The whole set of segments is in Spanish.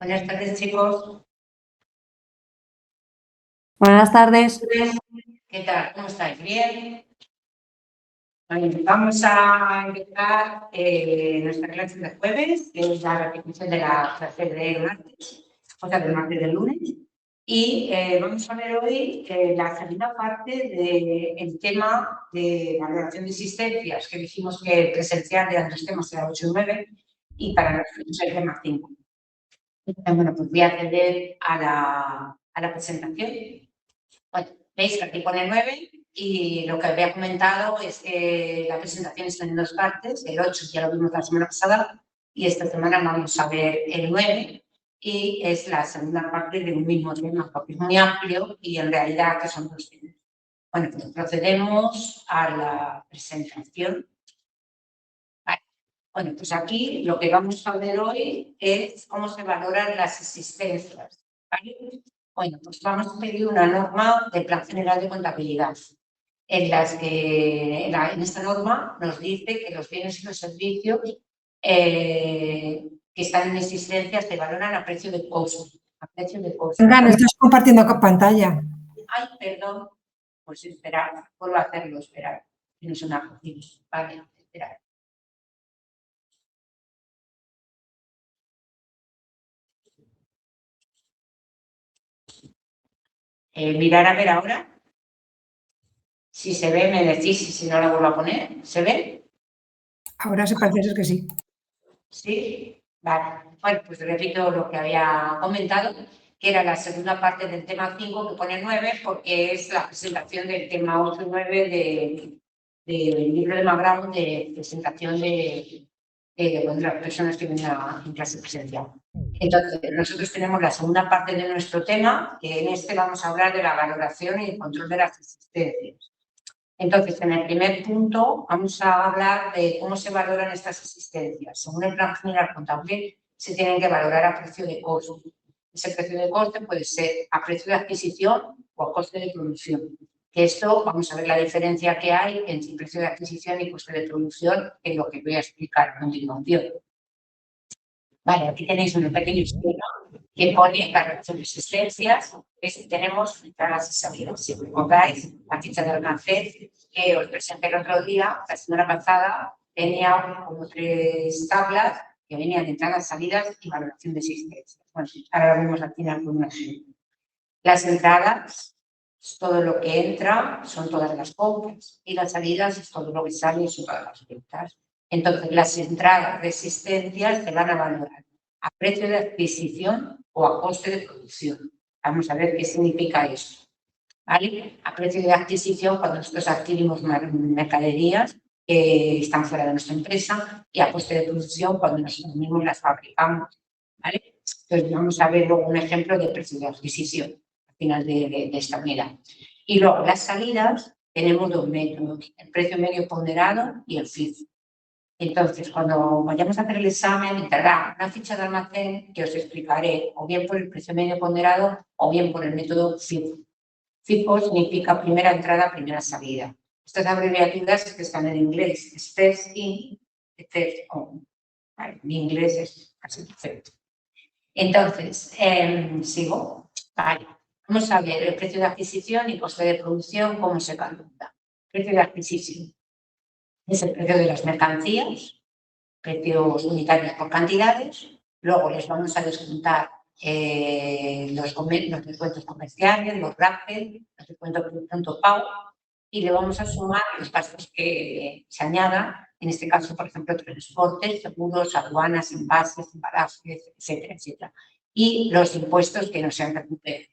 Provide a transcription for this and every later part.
Buenas tardes, chicos. Buenas tardes. ¿Qué tal? ¿Cómo estáis? ¿Bien? Bueno, vamos a empezar nuestra clase de jueves, que es la repetición de la clase de martes, o sea, del martes del lunes. Y vamos a ver hoy la segunda parte del tema de valoración de existencias, que dijimos que el presencial de los temas era 8 y 9, y para nosotros el tema 5. Bueno, pues voy a acceder a la presentación. Bueno, veis que aquí pone 9 y lo que había comentado es que la presentación está en dos partes. El 8 ya lo vimos la semana pasada y esta semana vamos a ver el 9 y es la segunda parte de un mismo tema porque es muy amplio y en realidad que son dos temas. Bueno, pues procedemos a la presentación. Vale. Bueno, pues aquí lo que vamos a ver hoy es cómo se valoran las existencias. ¿Vale? Bueno, pues vamos a pedir una norma del Plan General de Contabilidad, en las que en esta norma nos dice que los bienes y los servicios que están en existencia se valoran a precio de costo. A precio de costo. Venga, no estás compartiendo pantalla. Ay, perdón. Pues esperad, vuelvo a hacerlo, esperad. Tienes una. Vale, esperad. Mirar a ver ahora. Si se ve, me decís y si no la vuelvo a poner. ¿Se ve? Ahora se parece ser que sí. Sí, vale. Bueno, pues repito lo que había comentado, que era la segunda parte del tema 5 que pone 9, porque es la presentación del tema 8 y 9 del libro de Magrão de presentación de las personas que vienen en clase presencial. Entonces, nosotros tenemos la segunda parte de nuestro tema, que en este vamos a hablar de la valoración y el control de las existencias. Entonces, en el primer punto vamos a hablar de cómo se valoran estas existencias. Según el Plan General Contable, se tienen que valorar a precio de coste. Ese precio de coste puede ser a precio de adquisición o a coste de producción. Que esto, vamos a ver la diferencia que hay entre precio de adquisición y coste de producción, en lo que voy a explicar a continuación. Vale, aquí tenéis un pequeño esquema que pone la relación de existencias. Tenemos entradas y salidas. Si recordáis, la ficha de almacén que os presenté el otro día, la semana pasada, tenía como 3 tablas que venían de entradas, salidas y valoración de existencias. Bueno, ahora lo vemos aquí en algún ejemplo. Las entradas es todo lo que entra, son todas las compras, y las salidas es todo lo que sale, son todas las ventas. Entonces, las entradas de existencias se van a valorar a precio de adquisición o a coste de producción. Vamos a ver qué significa esto. ¿Vale? A precio de adquisición, cuando nosotros adquirimos mercaderías que están fuera de nuestra empresa, y a coste de producción, cuando nosotros mismos las fabricamos. ¿Vale? Entonces, vamos a ver luego un ejemplo de precio de adquisición al final de esta unidad. Y luego, las salidas, tenemos 2 métodos, el precio medio ponderado y el FIFO. Entonces, cuando vayamos a hacer el examen, entrará una ficha de almacén que os explicaré o bien por el precio medio ponderado o bien por el método FIFO. FIFO significa primera entrada, primera salida. Estas abreviaturas que están en inglés, es first in, first out. Vale, mi inglés es casi perfecto. Entonces, sigo. Vale. Vamos a ver el precio de adquisición y coste de producción, cómo se calcula. Precio de adquisición es el precio de las mercancías, precios unitarios por cantidades. Luego les vamos a descontar los descuentos comerciales, los rappel, los descuentos por punto pago, y le vamos a sumar los gastos que se añadan, en este caso, por ejemplo, transportes, seguros, aduanas, envases, embalajes, etcétera, etcétera. Y los impuestos que no sean recuperados.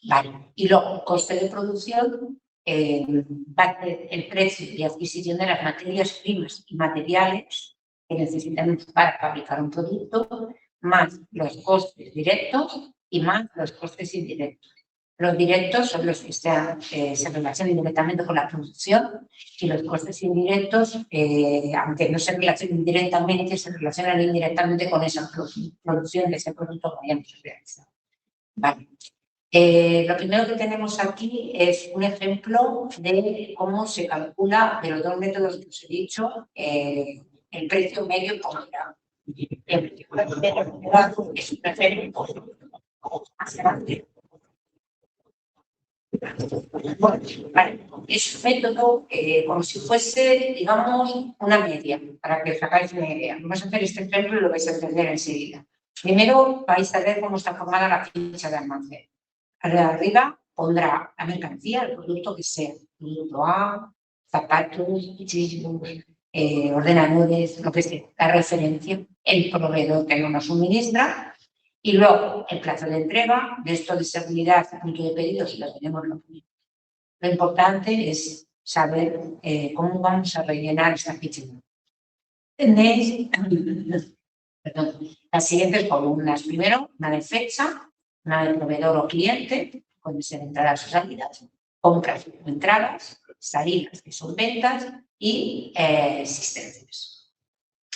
Vale. Y luego, coste de producción, va a ser el precio de adquisición de las materias primas y materiales que necesitamos para fabricar un producto, más los costes directos y más los costes indirectos. Los directos son los que se relacionan directamente con la producción, y los costes indirectos, aunque no se relacionen directamente, se relacionan indirectamente con esa producción de ese producto que hayamos realizado. Vale. Lo primero que tenemos aquí es un ejemplo de cómo se calcula de los 2 métodos que os he dicho el precio medio ponderado. Es un referente más grande. Bueno, vale. Es un método como si fuese, digamos, una media, para que os hagáis una idea. Vamos a hacer este ejemplo y lo vais a entender enseguida. Primero vais a ver cómo está formada la ficha de almacén. Arriba pondrá la mercancía, el producto que sea. Producto A, zapatos, chismos, ordenadores, lo que sea. La referencia, el proveedor que nos suministra. Y luego, el plazo de entrega, de esto de seguridad, punto de pedido, si lo tenemos, lo ponemos. Lo importante es saber cómo vamos a rellenar esta ficha. Tenéis las siguientes columnas. Primero, una de fecha, una de proveedor o cliente, pueden ser entradas o salidas, compras o entradas, salidas, que son ventas, y existencias.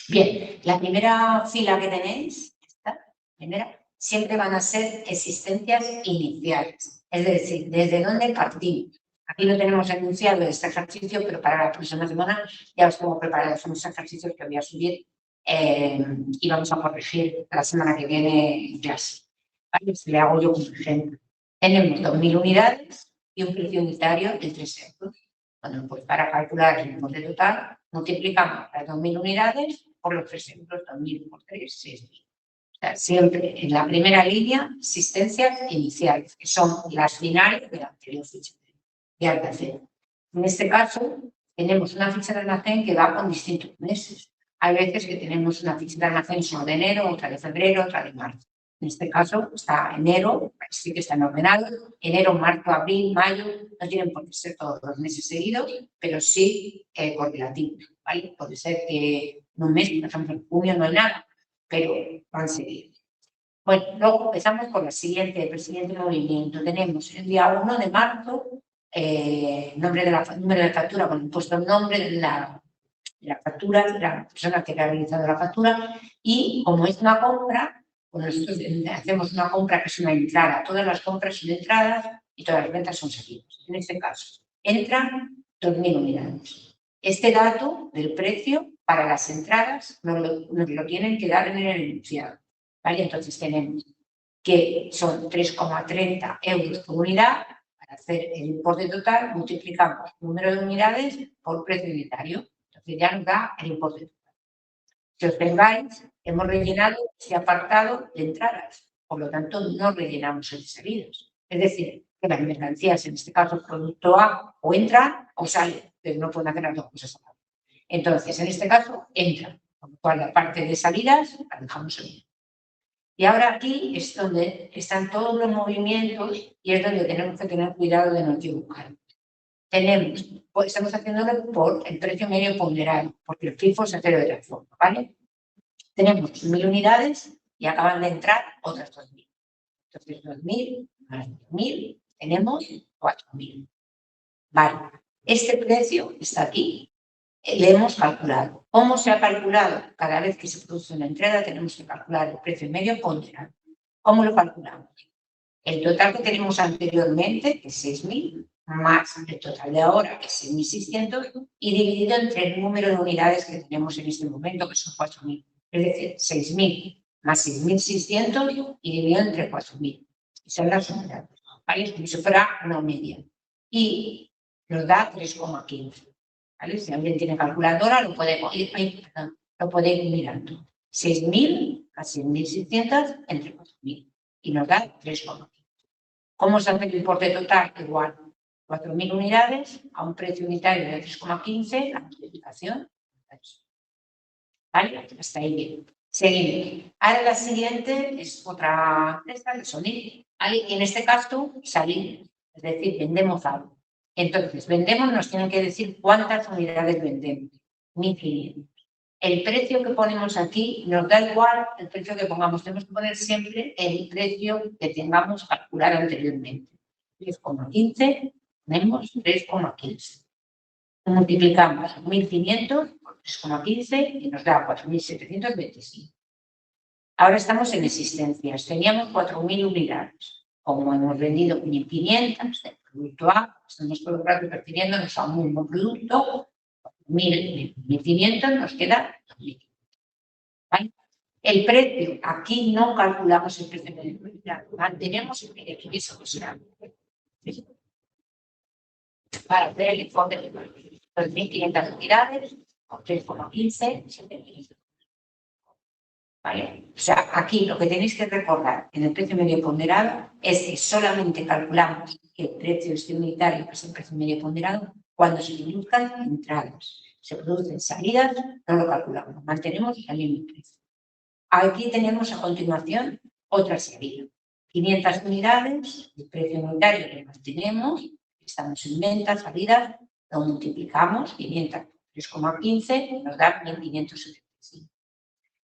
Bien, la primera fila que tenéis, esta primera, siempre van a ser existencias iniciales, es decir, desde dónde partimos. Aquí lo tenemos enunciado de este ejercicio, pero para la próxima semana ya os tengo preparados unos ejercicios que voy a subir y vamos a corregir la semana que viene en clase. ¿Vale? Le hago yo como ejemplo. Tenemos 2.000 unidades y un precio unitario de 3 euros. Bueno, pues para calcular el importe total, multiplicamos las 2.000 unidades por los 3 euros, 2.000 por 3, 6.000. O sea, siempre en la primera línea, existencias iniciales, que son las finales de la anterior ficha de almacén. En este caso, tenemos una ficha de almacén que va con distintos meses. Hay veces que tenemos una ficha de almacén solo de enero, otra de febrero, otra de marzo. En este caso está enero, sí que están ordenados, enero, marzo, abril, mayo, no tienen por qué ser todos los meses seguidos, pero sí correlativos, ¿vale? Puede ser que en un mes, por ejemplo, en junio no hay nada, pero van seguidos. Bueno, luego empezamos con el siguiente movimiento. Tenemos el día 1 de marzo, número de factura, con el puesto el nombre de la factura, de la persona que ha realizado la factura, y como es una compra, pues nosotros hacemos una compra que es una entrada. Todas las compras son entradas y todas las ventas son salidas. En este caso, entran 2.000 unidades. Este dato del precio para las entradas nos lo tienen que dar en el enunciado. ¿Vale? Entonces tenemos que son 3,30 euros por unidad. Para hacer el importe total, multiplicamos el número de unidades por precio unitario. Entonces ya nos da el importe total. Si os fijáis, hemos rellenado este apartado de entradas, por lo tanto no rellenamos el de salidas. Es decir, que las mercancías, en este caso producto A, o entran o salen, pero no pueden hacer las dos cosas a la vez. Entonces, en este caso, entran, con lo cual la parte de salidas la dejamos ahí. Y ahora aquí es donde están todos los movimientos y es donde tenemos que tener cuidado de no equivocar. Estamos haciéndolo por el precio medio ponderado, porque el FIFO se hace de otra forma, ¿vale? Tenemos 1.000 unidades y acaban de entrar otras 2.000. Entonces, 2.000 más 2.000, tenemos 4.000. Vale, este precio está aquí. Le hemos calculado. ¿Cómo se ha calculado? Cada vez que se produce una entrada tenemos que calcular el precio medio ponderado. ¿Cómo lo calculamos? El total que tenemos anteriormente, que es 6.000, más el total de ahora, que es 6.600, y dividido entre el número de unidades que tenemos en este momento, que son 4.000. Es decir, 6.000 más 6.600 y dividido entre 4.000. Y son las unidades, ¿vale? Como si fuera una media. Y nos da 3,15. ¿Vale? Si alguien tiene calculadora, lo puede ir mirando. 6.000 a 6.600 entre 4.000 y nos da 3,15. ¿Cómo se hace el importe total? Igual, 4.000 unidades a un precio unitario de 3,15, la multiplicación. ¿Vale? Hasta ahí bien. Seguimos. Ahora la siguiente es otra, esta de sonido. ¿Vale? Y en este caso, salir, es decir, vendemos algo. Entonces, vendemos, nos tienen que decir cuántas unidades vendemos. 1.500. El precio que ponemos aquí nos da igual el precio que pongamos. Tenemos que poner siempre el precio que tengamos calculado anteriormente. 3,15, tenemos 3,15. Multiplicamos 1.500 por 3,15 y nos da 4.725. Ahora estamos en existencias. Teníamos 4.000 unidades. Como hemos vendido 1.500 del producto A, estamos todo el rato refiriéndonos a un mismo producto, 1.500 nos queda 2.000. ¿Vale? El precio, aquí no calculamos el precio medio ponderado, mantenemos el precio, eso será para hacer el informe de 2.500 unidades, con 3,15, 7.000. ¿Vale? O sea, aquí lo que tenéis que recordar en el precio medio ponderado es que solamente calculamos el precio unitario, que es el precio medio ponderado, cuando se produzcan entradas. Se producen salidas, no lo calculamos, mantenemos el mismo precio. Aquí tenemos a continuación otra salida. 500 unidades, el precio unitario que mantenemos, estamos en venta, salidas, lo multiplicamos, 500 por 3,15, nos da 1.575.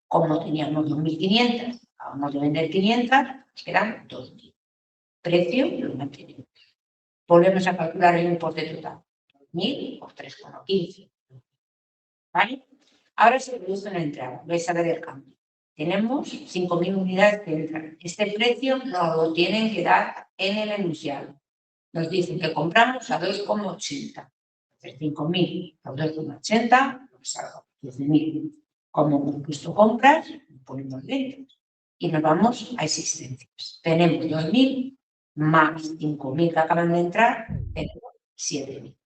Como teníamos 2.500, acabamos de vender 500, nos quedan 2.000. Precio lo mantenemos. Volvemos a calcular el importe total. 2.000 por 3,15. ¿Vale? Ahora se produce una entrada. Vais a ver el cambio. Tenemos 5.000 unidades que entran. Este precio nos lo tienen que dar en el enunciado. Nos dicen que compramos a 2,80. 5.000 por 2,80 nos salga 12.000. Como hemos puesto compras, ponemos ventas y nos vamos a existencias. Tenemos 2.000 más 5.000 que acaban de entrar, tenemos 7.000.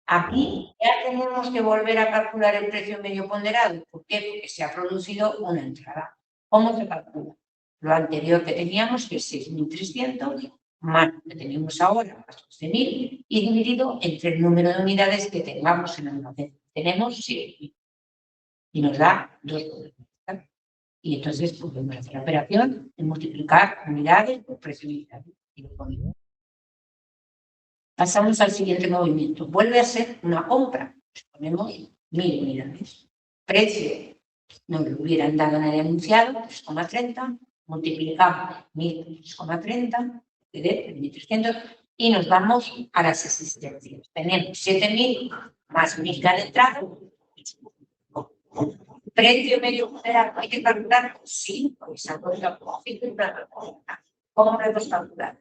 Aquí ya tenemos que volver a calcular el precio medio ponderado. ¿Por qué? Porque se ha producido una entrada. ¿Cómo se calcula? Lo anterior que teníamos, que es 6.300, más lo que tenemos ahora, 14.000, y dividido entre el número de unidades que tengamos en el almacén. Tenemos 7.000 y nos da 2,90. Y entonces podemos hacer la operación de multiplicar unidades por precio unitario. Y lo ponemos. Pasamos al siguiente movimiento. Vuelve a ser una compra. Ponemos 1.000 unidades. Precio nos lo hubieran dado en el enunciado, 3,30. Multiplicamos 1.000 por 3,30, de 1.300, y nos vamos a las existencias. Tenemos 7.000 más 1.000 que han entrado. Precio medio ponderado, ¿hay que calcular? Sí, porque esa cosa, ¿cómo podemos calcular?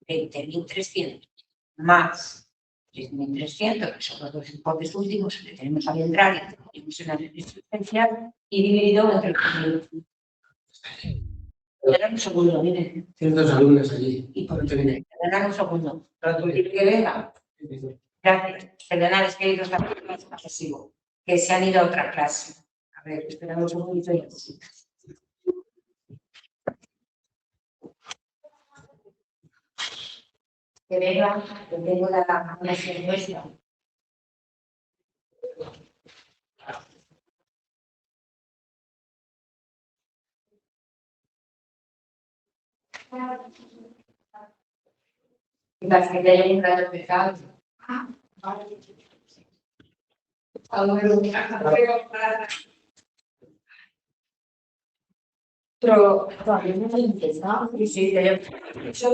20.300 más 3.300, que son los dos importes últimos que tenemos al entrar y que tenemos en la existencial, y dividido entre el conjunto. Espera un segundo, miren. Ciertos alumnos allí. Y por perdonad un segundo. Que venga. Gracias. Perdonad, es que hay dos alumnos que se han ido a otra clase. A ver, esperamos un momento y así. Que venga, que tengo la conexión nuestra. Las que te hayan entrado pesado. Pero todavía no he empezado. Sí, yo he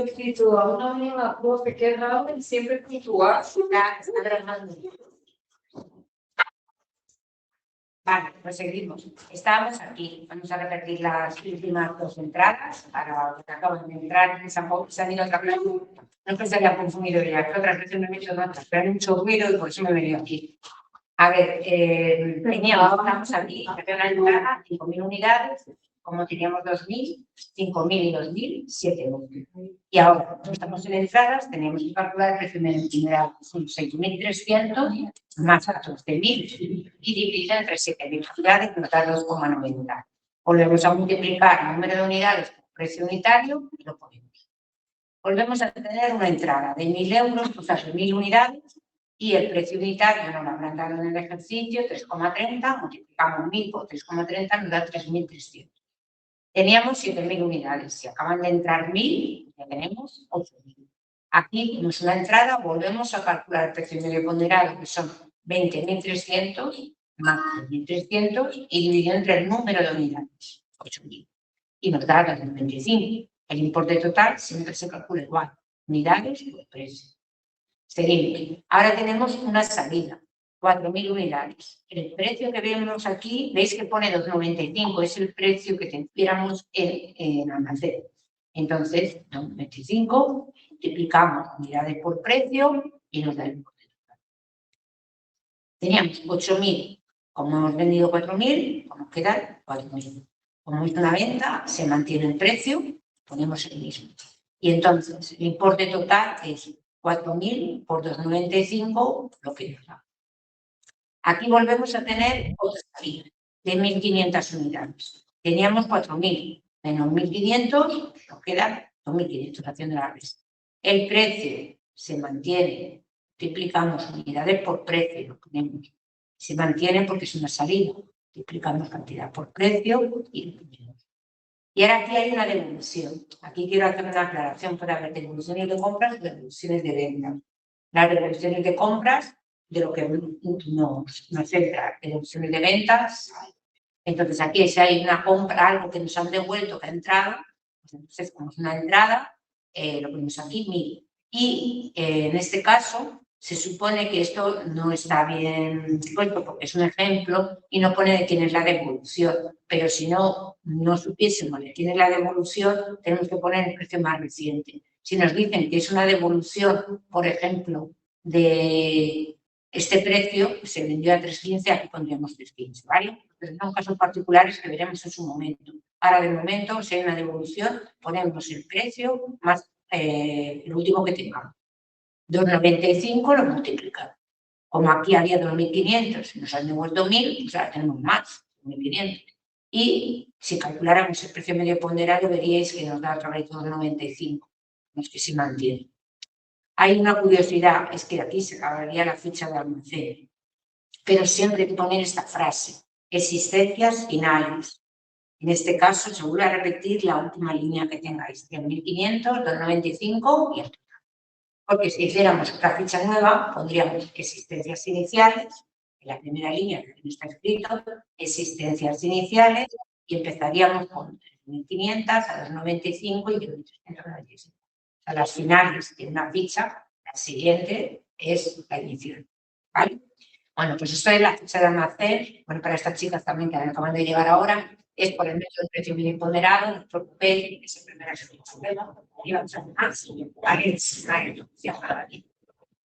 escrito a una amiga, vos te quedas siempre puntual. Está grabando. Vale, pues seguimos. Estábamos aquí. Vamos a repetir las últimas dos entradas para los que acaban de entrar. Se han ido a otra clase. No que se haya confundido ya, que otras veces me he hecho notas, pero hay mucho ruido y por eso me he venido aquí. A ver, estamos aquí, una entrada, 5.000 unidades, como teníamos 2.000, 5.000 y 2.000, 7.000. Y ahora, como estamos en entradas, tenemos que calcular el precio medio ponderado, son 6.300 más 14.000 y dividido entre 7.000 unidades, que nos da 2,90. Volvemos a multiplicar el número de unidades por precio unitario y lo ponemos. Volvemos a tener una entrada de 1.000 euros, o sea, 1.000 unidades, y el precio unitario nos lo habrán dado en el ejercicio, 3,30, multiplicamos 1.000 por 3,30, nos da 3.300. Teníamos 7.000 unidades, si acaban de entrar 1.000, ya tenemos 8.000. Aquí tenemos una entrada, volvemos a calcular el precio medio ponderado, que son 20.300 más 3.300 y dividido entre el número de unidades, 8.000. Y nos da 2.25. El importe total siempre se calcula igual, unidades por precio. Seguimos. Ahora tenemos una salida, 4.000 unidades. El precio que vemos aquí, veis que pone 2,95, es el precio que tuviéramos en almacén. Entonces, 2,95, multiplicamos unidades por precio y nos da el importe total. Teníamos 8.000, como hemos vendido 4.000, nos quedan 4.000. Como es una venta, se mantiene el precio, ponemos el mismo. Y entonces el importe total es 4.000 por 2,95, lo que nos da. Aquí volvemos a tener otra salida de 1.500 unidades. Teníamos 4.000 menos 1.500, nos quedan 2.500 haciendo la resta. El precio se mantiene, multiplicamos unidades por precio, lo ponemos. Se mantiene porque es una salida, multiplicamos cantidad por precio y lo ponemos. Y ahora aquí hay una devolución. Aquí quiero hacer una aclaración para haber devoluciones de compras y devoluciones de ventas. Las devoluciones de compras, de lo que nos entra, devoluciones de ventas. Entonces aquí si hay una compra, algo que nos han devuelto que ha entrado, pues entonces como es una entrada, lo ponemos aquí 1.000. Y en este caso se supone que esto no está bien puesto porque es un ejemplo y no pone de quién es la devolución, pero si no supiésemos de quién es la devolución, tenemos que poner el precio más reciente. Si nos dicen que es una devolución, por ejemplo, de este precio, se vendió a 3,15, aquí pondríamos 3,15, ¿vale? Pero son casos particulares que veremos en su momento. Ahora, de momento, si hay una devolución, ponemos el precio más el último que tengamos. 2,95 lo multiplicamos. Como aquí había 2.500 y nos han devuelto 1.000, pues ahora tenemos más, 1.500. Y si calculáramos el precio medio ponderado, veríais que nos da otra vez 2,95, es que se mantiene. Hay una curiosidad, es que aquí se acabaría la ficha de almacén, pero siempre hay que poner esta frase, existencias finales. En este caso, se vuelve a repetir la última línea que tengáis, 1.500, 2,95 y el total. Porque si hiciéramos otra ficha nueva, pondríamos existencias iniciales, en la primera línea que no está escrito, existencias iniciales, y empezaríamos con 1.500 a 2,95 y 1.395. A las finales de una ficha, la siguiente es la inicial, ¿vale? Bueno, pues esto es la ficha de almacén. Bueno, para estas chicas también que acaban de llegar ahora, es por el método de precio medio ponderado, no os preocupéis, que es el primer problema, y vamos a hacer más, ¿vale?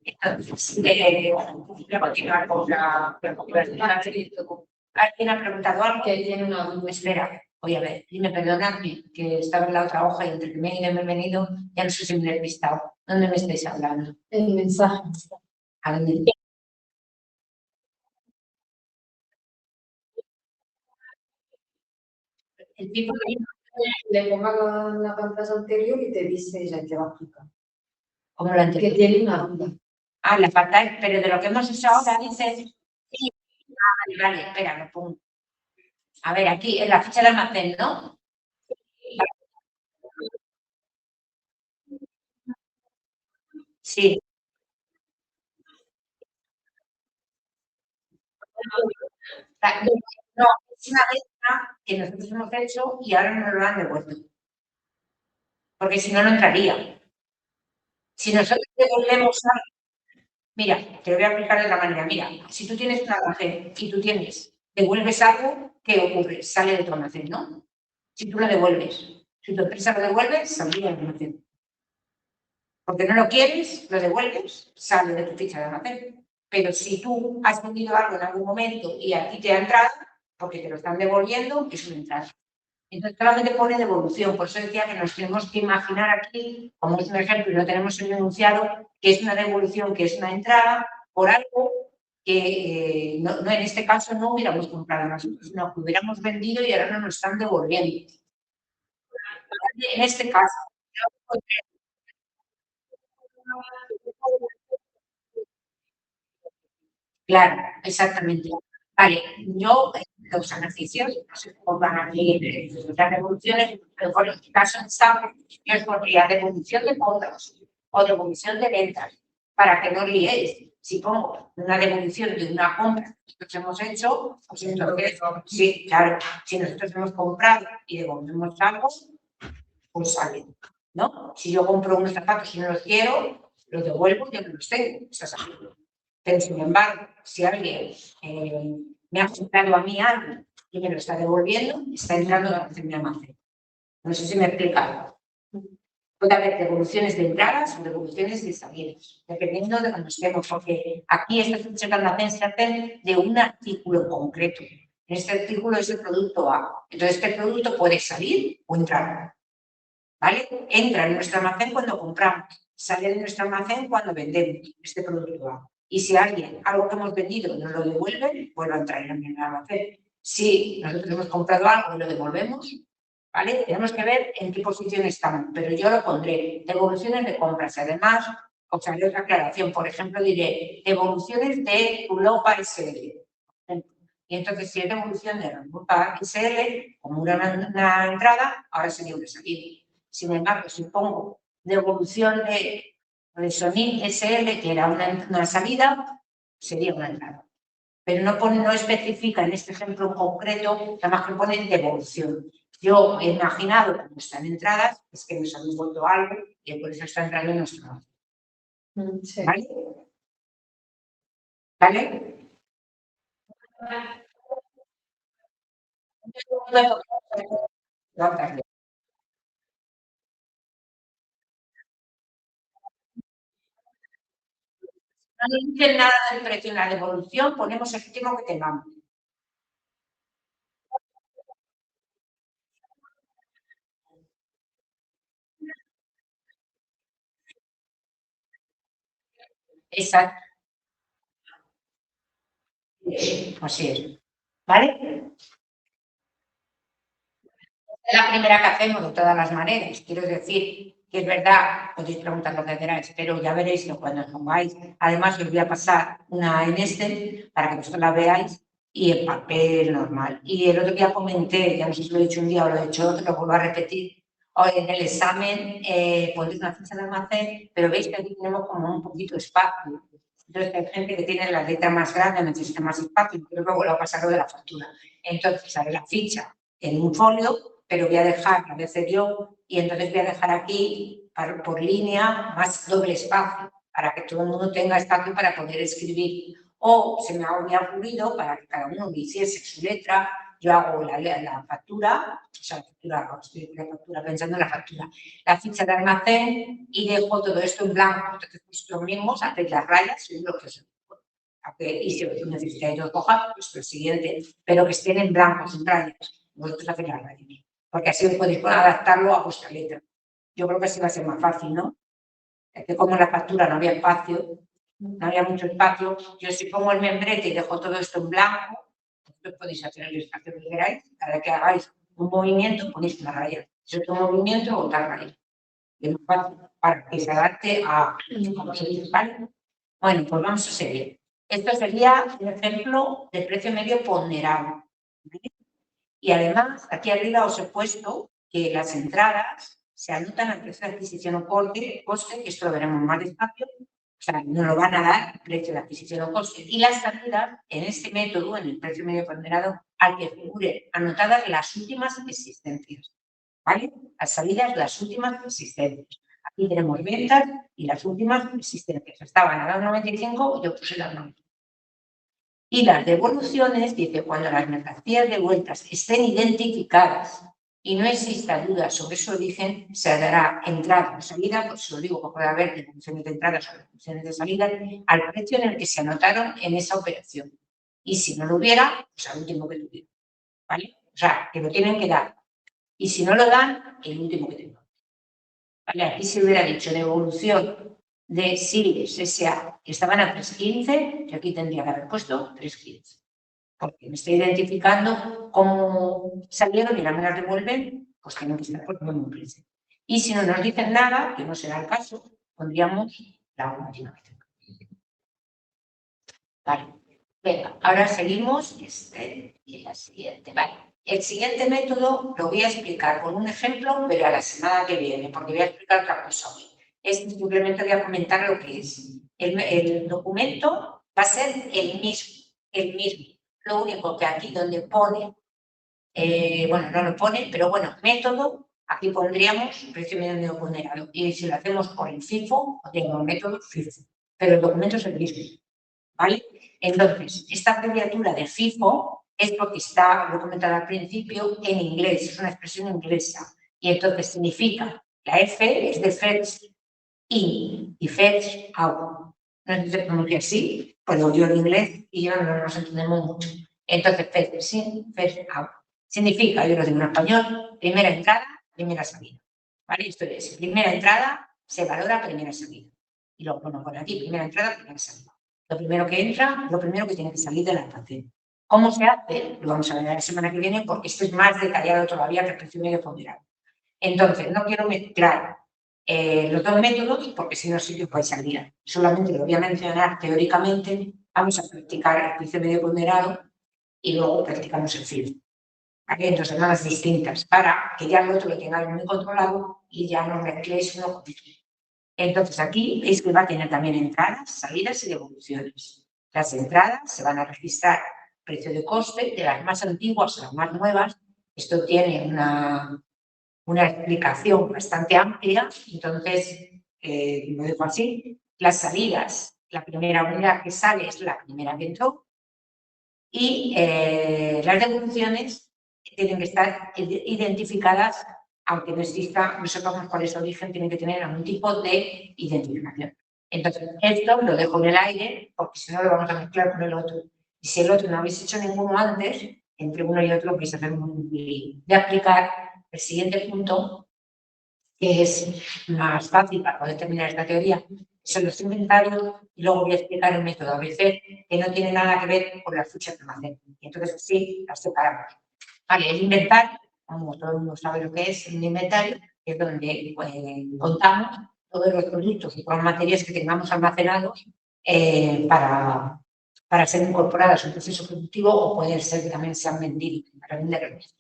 Entonces, voy a continuar con la ¿Alguien ha preguntado algo? Que tiene una duda. Espera, voy a ver, dime, perdonadme, que estaba en la otra hoja y entre que me he ido y me he venido, ya no sé si me he despistado. ¿Dónde me estáis hablando? El mensaje. ¿A dónde? El tipo de... Le ponga la pantalla anterior y te dice, ya te va a explicar. ¿Cómo la Que entiendo? tiene una duda. Ah, la pantalla, pero de lo que hemos hecho ahora dice... Sí. Ah, vale, espera, lo pongo. A ver, aquí en la ficha de almacén, ¿no? Sí. No, es una venta que nosotros hemos hecho y ahora nos lo han devuelto. Porque si no, no entraría. Si nosotros devolvemos algo, mira, te lo voy a explicar de la manera. Mira, si tú tienes un almacén y tú devuelves algo, ¿qué ocurre? Sale de tu almacén, ¿no? Si tú lo devuelves, si tu empresa lo devuelve, saldría del almacén. Porque no lo quieres, lo devuelves, sale de tu ficha de almacén. Pero si tú has vendido algo en algún momento y a ti te ha entrado, porque te lo están devolviendo, es una entrada. Entonces solamente pone devolución, por eso decía que nos tenemos que imaginar aquí, como es un ejemplo y no tenemos el enunciado, que es una devolución, que es una entrada por algo que no, en este caso no hubiéramos comprado nosotros, sino que hubiéramos vendido y ahora no nos están devolviendo. En este caso, claro, exactamente. Vale, yo, los beneficios, no sé cómo van a venir las devoluciones, pero por el caso está, yo os pondría devolución de compras o devolución de ventas, para que no liéis. Si pongo una devolución de una compra que nosotros hemos hecho, pues entonces, sí, claro, si nosotros hemos comprado y devolvemos algo, pues sale, ¿no? Si yo compro unos zapatos y no los quiero, los devuelvo y ya no los tengo, eso es así. Pero, sin embargo, si alguien me ha comprado a mí algo y me lo está devolviendo, está entrando en mi almacén. No sé si me he explicado. Puede haber devoluciones de entradas o devoluciones de salidas, dependiendo de cuando estemos, porque aquí estas fichas de almacén se hacen de un artículo concreto. En este artículo es el producto A. Entonces, este producto puede salir o entrar. ¿Vale? Entra en nuestro almacén cuando compramos, sale de nuestro almacén cuando vendemos este producto A. Y si alguien, algo que hemos vendido, nos lo devuelve, vuelve a entrar en el almacén. Si nosotros hemos comprado algo y lo devolvemos, ¿vale? Tenemos que ver en qué posición estamos, pero yo lo pondré, devoluciones de compras. Además, os haré otra aclaración. Por ejemplo, diré devoluciones de Europa SL. Y entonces, si es devolución de Europa SL, como una entrada, ahora sería una salida. Sin embargo, si pongo devolución de Sony SL, que era una salida, sería una entrada. Pero no especifica en este ejemplo en concreto, además que pone devolución. Yo he imaginado, cuando están entradas, es que nos han devuelto algo y por eso está entrando en nuestro nombre. Sí. ¿Vale? ¿Vale? No nos dicen nada del precio en la devolución, ponemos el último que tengamos. Exacto. Así es. ¿Vale? Es la primera que hacemos de todas las maneras. Quiero decir que es verdad, podéis preguntar lo que queráis, pero ya veréis que cuando os pongáis, además os voy a pasar una en Excel para que vosotros la veáis y en papel normal. Y el otro día comenté, ya no sé si lo he dicho un día o lo he dicho otro, lo vuelvo a repetir. Hoy en el examen pondréis una ficha de almacén, pero veis que aquí tenemos como un poquito de espacio. Entonces hay gente que tiene la letra más grande, necesita más espacio, pero luego lo pasarlo de la factura. Entonces haré la ficha en un folio, pero voy a dejar, la voy a hacer yo, y entonces voy a dejar aquí por línea más doble espacio, para que todo el mundo tenga espacio para poder escribir. O se me había ocurrido, para que cada uno me hiciese su letra, yo hago la factura, o sea, la factura, pensando en la factura, la ficha de almacén y dejo todo esto en blanco. Entonces, vosotros mismos hacéis las rayas y lo que os y si necesitáis dos hojas, pues el siguiente, pero que estén en blanco, sin rayas. Vosotros hacéis las rayas, porque así podéis adaptarlo a vuestra letra. Yo creo que así va a ser más fácil, ¿no? Es que como en la factura no había espacio, no había mucho espacio, yo si pongo el membrete y dejo todo esto en blanco, vosotros podéis hacer el espacio que queráis, cada vez que hagáis un movimiento ponéis una raya. Si otro movimiento, otra raya. Es más fácil para que se adapte a vosotros, ¿vale? Bueno, pues vamos a seguir. Esto sería un ejemplo de precio medio ponderado. ¿Vale? Y además, aquí arriba os he puesto que las entradas se anotan al precio de adquisición o coste, que esto lo veremos más despacio, o sea, no lo van a dar precio de adquisición o coste. Y las salidas, en este método, en el precio medio ponderado, al que figure anotadas las últimas existencias. ¿Vale? Las salidas, las últimas existencias. Aquí tenemos ventas y las últimas existencias. Estaban a 2,95 y yo puse las 90. Y las devoluciones, dice, cuando las mercancías devueltas estén identificadas y no exista duda sobre su origen, se dará entrada o salida, por eso lo digo, porque puede haber devoluciones de entradas o devoluciones de salida, al precio en el que se anotaron en esa operación. Y si no lo hubiera, pues al último que tuviera. ¿Vale? O sea, que lo tienen que dar. Y si no lo dan, el último que tenga. ¿Vale? Aquí se hubiera dicho devolución de Sirius S.A. que estaban a 3,15, y aquí tendría que haber puesto 3,15. Porque me estoy identificando cómo salieron y la me las devuelven, pues tienen que estar por el mismo precio. Y si no nos dicen nada, que no será el caso, pondríamos la última. Vale. Venga, ahora seguimos y la siguiente. Vale. El siguiente método lo voy a explicar con un ejemplo, pero a la semana que viene, porque voy a explicar otra cosa hoy. Simplemente voy a comentar lo que es. El documento va a ser el mismo. Lo único que aquí donde pone, bueno, no lo pone, pero bueno, método, aquí pondríamos precio medio ponderado. Y si lo hacemos por el FIFO, pondríamos método FIFO. Pero el documento es el mismo. ¿Vale? Entonces, esta abreviatura de FIFO es porque está, lo he comentado al principio, en inglés, es una expresión inglesa. Y entonces significa, la F es de fetch in y fetch out. No sé si se pronuncia así, pues lo oigo en inglés y yo no nos entendemos mucho. Entonces, first in, first out. Significa, yo lo digo en español, primera entrada, primera salida. ¿Vale? Esto es, primera entrada se valora primera salida. Y luego pongo por aquí, primera entrada, primera salida. Lo primero que entra, lo primero que tiene que salir de la almacén. ¿Cómo se hace? Lo vamos a ver la semana que viene porque esto es más detallado todavía que el precio medio ponderado. Entonces, no quiero mezclar los dos métodos porque si no, sí que os vais a liar. Solamente lo voy a mencionar teóricamente. Vamos a practicar el precio medio ponderado y luego practicamos el filtro. ¿Vale? Entonces, nada distintas para que ya el otro lo tengáis muy controlado y ya no mezcléis uno con otro. Entonces, aquí veis que va a tener también entradas, salidas y devoluciones. Las entradas se van a registrar precio de coste de las más antiguas a las más nuevas. Esto tiene una explicación bastante amplia, entonces, lo digo así. Las salidas, la primera unidad que sale es la primera que entró y las devoluciones tienen que estar identificadas, aunque no exista, no sepamos cuál es el origen, tienen que tener algún tipo de identificación. Entonces, esto lo dejo en el aire, porque si no lo vamos a mezclar con el otro. Y si el otro no habéis hecho ninguno antes, entre uno y otro vais a hacer un lío. Voy a explicar el siguiente punto, que es más fácil para poder terminar esta teoría, son los inventarios, y luego voy a explicar el método ABC, que no tiene nada que ver con las fichas de almacén. Y entonces, sí, las separamos. Vale, el inventario, como todo el mundo sabe lo que es un inventario, es donde contamos todos los productos y todas las materias que tengamos almacenados para ser incorporadas a un proceso productivo o poder ser que también sean vendidos para venderlos.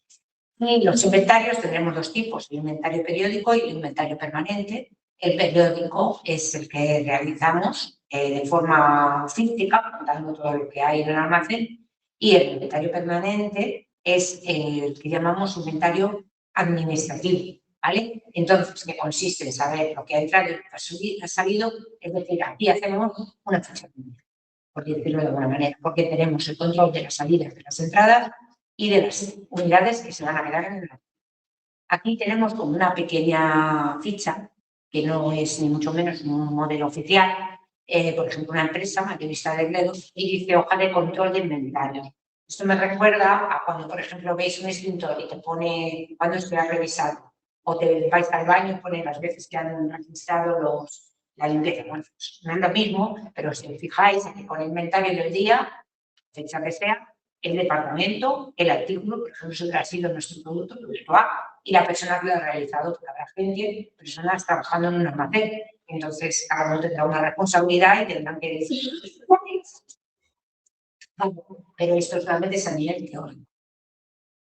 Y los inventarios tendremos dos tipos, el inventario periódico y el inventario permanente. El periódico es el que realizamos de forma física, contando todo lo que hay en el almacén, y el inventario permanente es el que llamamos inventario administrativo, ¿vale? Entonces, que consiste en saber lo que ha entrado y lo que ha salido, es decir, aquí hacemos una ficha técnica, por decirlo de alguna manera, porque tenemos el control de las salidas, de las entradas y de las unidades que se van a quedar en el. Aquí tenemos como una pequeña ficha, que no es ni mucho menos un modelo oficial, por ejemplo, una empresa, mayorista de Bledos, y dice hoja de control de inventarios. Esto me recuerda a cuando, por ejemplo, veis un extintor y te pone cuando se ha revisado, o te vais al baño y pone las veces que han registrado la limpieza. Bueno, pues no es lo mismo, pero si os fijáis, aquí con el inventario del día, fecha que sea, el departamento, el artículo, por ejemplo, si hubiera sido nuestro producto A, y la persona que lo ha realizado, porque habrá gente, personas trabajando en un almacén. Entonces, cada uno tendrá una responsabilidad y tendrán que decir. Pero esto solamente es a nivel teórico.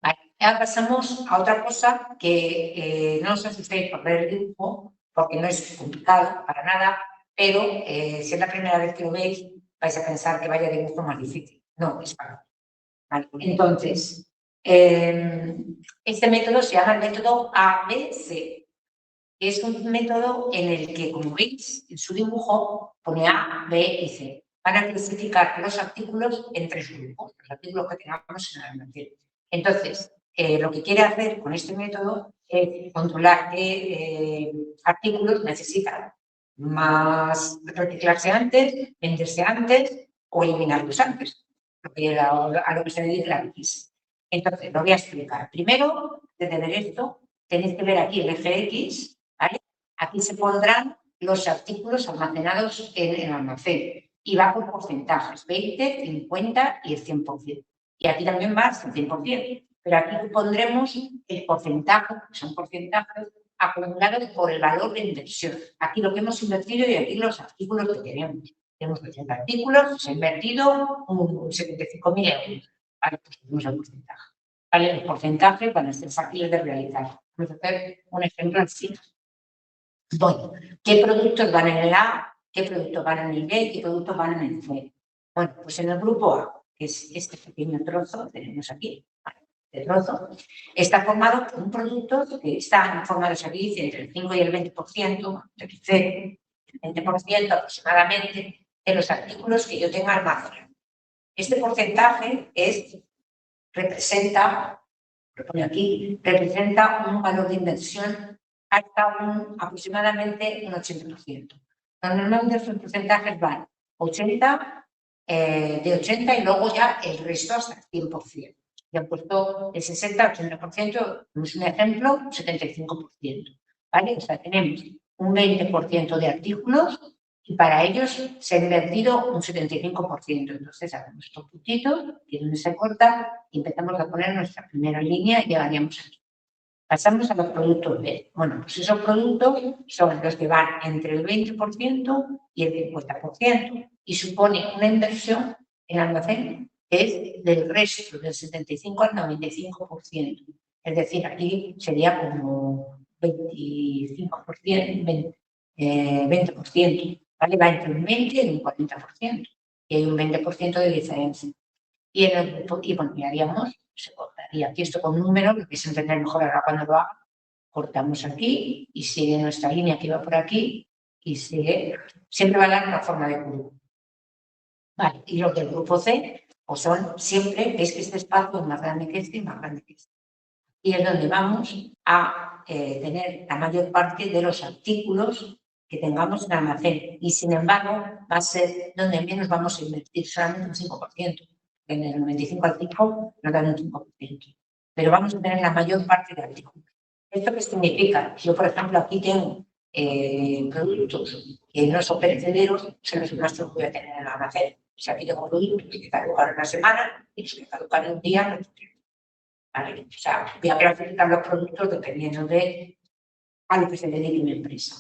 Vale. Ahora pasamos a otra cosa que no os asustéis por ver el dibujo, porque no es complicado para nada, pero si es la primera vez que lo veis, vais a pensar que vaya dibujo más difícil. No, es fácil. Vale. Entonces, este método se llama el método ABC, que es un método en el que, como veis, en su dibujo pone A, B y C. Van a clasificar los artículos en tres grupos, los artículos que tengamos en el almacén. Entonces, lo que quiere hacer con este método es controlar qué artículos necesitan más reciclarse antes, venderse antes o eliminarlos antes, a lo que se dedica la crisis. Entonces, lo voy a explicar. Primero, de tener esto, tenéis que ver aquí el eje X, ¿vale? Aquí se pondrán los artículos almacenados en el almacén y va por porcentajes, 20, 50 y el 100%. Y aquí también va el 100%, pero aquí pondremos el porcentaje, que son porcentajes acumulados por el valor de inversión. Aquí lo que hemos invertido y aquí los artículos que tenemos. Tenemos 80 artículos, se ha invertido 75.000 euros. Vale, pues tenemos el porcentaje. Vale, los porcentajes van a ser fáciles de realizar. Vamos a hacer un ejemplo así. Bueno, ¿qué productos van en el A? ¿Qué productos van en el B? ¿Qué productos van en el C? Bueno, pues en el grupo A, que es este pequeño trozo que tenemos aquí, este trozo, está formado por un producto que está en forma de servicio entre el 5 y el 20%, el C, el 20% aproximadamente, de los artículos que yo tenga almacenados. Este porcentaje representa, lo pone aquí, representa un valor de inversión hasta aproximadamente un 80%. Normalmente los porcentajes van 80, de 80 y luego ya el resto hasta el 100%. Ya han puesto el 60-80%, es un ejemplo, 75%. ¿Vale? O sea, tenemos un 20% de artículos y para ellos se ha invertido un 75%. Entonces, hacemos estos puntitos y donde se corta y empezamos a poner nuestra primera línea y llegaríamos aquí. Pasamos a los productos B. Bueno, pues esos productos son los que van entre el 20% y el 50% y supone una inversión en almacén que es del resto, del 75 al 95%. Es decir, aquí sería como 25%, 20%, ¿vale? Va entre un 20 y un 40%, y hay un 20% de diferencia. Y bueno, y haríamos, se cortaría aquí esto con números, lo que es entender mejor ahora cuando lo haga. Cortamos aquí y sigue nuestra línea que va por aquí y sigue, siempre va a dar una forma de grupo. Vale, y los del grupo C, pues son siempre, veis que este espacio es más grande que este y más grande que este. Y es donde vamos a tener la mayor parte de los artículos que tengamos en almacén. Y sin embargo, va a ser donde menos vamos a invertir, solamente un 5%. En el 95 al 5 nos dan un 5%. Pero vamos a tener la mayor parte de artículos. ¿Esto qué significa? Yo, por ejemplo, aquí tengo productos que no son perecederos, son los que más voy a tener en el almacén. Si aquí tengo productos que caducan una semana y los que caducan un día, no tengo. ¿Vale? O sea, voy a clasificar los productos dependiendo de a lo que se dedique mi empresa.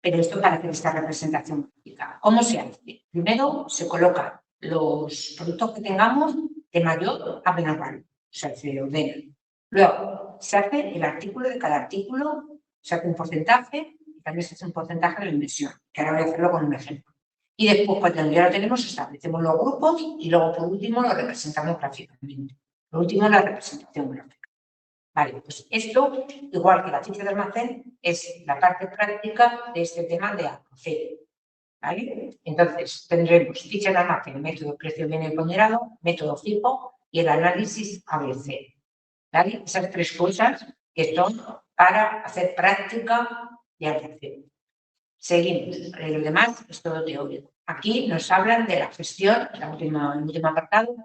Pero esto para hacer esta representación gráfica. ¿Cómo se hace? Primero se colocan los productos que tengamos de mayor a menor valor. O sea, se ordenan. Luego se hace el artículo de cada artículo, se hace un porcentaje y también se hace un porcentaje de la inversión, que ahora voy a hacerlo con un ejemplo. Y después, cuando ya lo tenemos, establecemos los grupos y luego, por último, lo representamos gráficamente. Por último, la representación gráfica. Vale, pues esto, igual que la ficha de almacén, es la parte práctica de este tema de almacén. ¿Vale? Entonces, tendremos ficha de almacén, método precio bien ponderado, método fijo y el análisis ABC. ¿Vale? Esas tres cosas que son para hacer práctica de almacén. Seguimos. Lo demás es todo teórico. Aquí nos hablan de la gestión, el último apartado,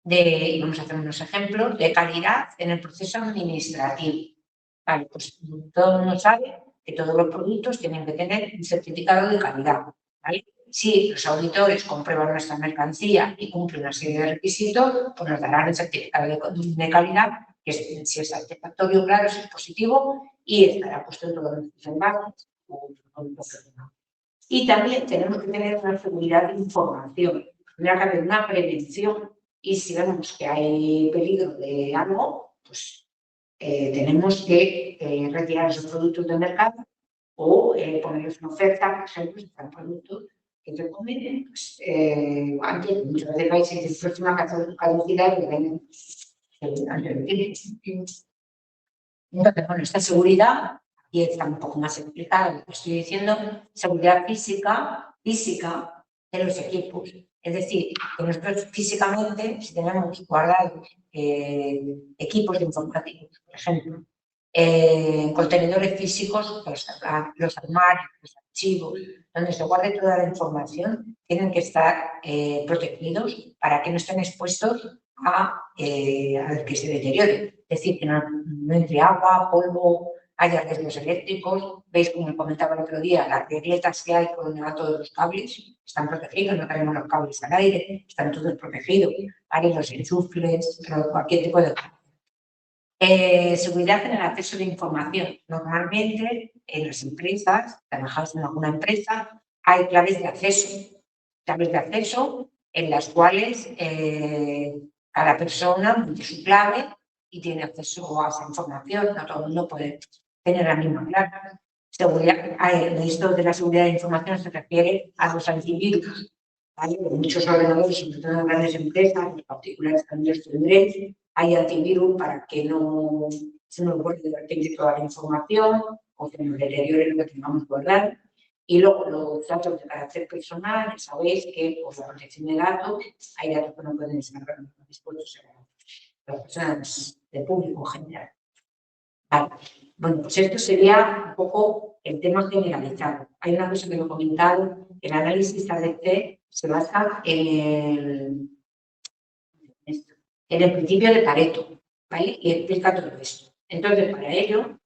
y vamos a hacer unos ejemplos de calidad en el proceso administrativo. Vale, pues todo el mundo sabe que todos los productos tienen que tener un certificado de calidad. ¿Vale? Si los auditores comprueban nuestra mercancía y cumplen una serie de requisitos, pues nos darán el certificado de calidad, que si es satisfactorio, claro, es positivo y estará puesto en todos los envases. Y también tenemos que tener una seguridad de información, tendrá que haber una prevención. Y si vemos que hay peligro de algo, pues tenemos que retirar esos productos del mercado o ponerles una oferta, por ejemplo, si están productos que te convienen, pues antes, muchas veces vais en próxima caducidad y venden antes de tiempo. Entonces, bueno, esta seguridad, y está un poco más explicada lo que estoy diciendo, seguridad física de los equipos. Es decir, que nosotros físicamente, si tenemos guardados equipos de informáticos, por ejemplo, contenedores físicos, los armarios, los archivos, donde se guarde toda la información, tienen que estar protegidos para que no estén expuestos a que se deteriore. Es decir, que no entre agua, polvo, haya riesgos eléctricos. Veis, como comentaba el otro día, las grietas que hay por donde van todos los cables están protegidos, no tenemos los cables al aire, están todos protegidos. Hay los enchufles, cualquier tipo de seguridad en el acceso de información. Normalmente en las empresas, trabajamos en alguna empresa, hay claves de acceso en las cuales cada persona mete su clave y tiene acceso a esa información. No todo el mundo puede tener la misma clave. Esto de la seguridad de información se refiere a los antivirus. ¿Vale? Muchos ordenadores, sobre todo en grandes empresas, los particulares también los tendréis. Hay antivirus para que no se nos guarde toda la información o se nos deteriore lo que tengamos que guardar. Y luego los datos de carácter personal, sabéis que por la protección de datos hay datos que no pueden estar dispuestos a las personas del público en general. Vale. Bueno, pues esto sería un poco el tema generalizado. Hay una cosa que me he comentado, el análisis ABC se basa en el principio de Pareto, ¿vale? Y explica todo esto. Entonces, para ello,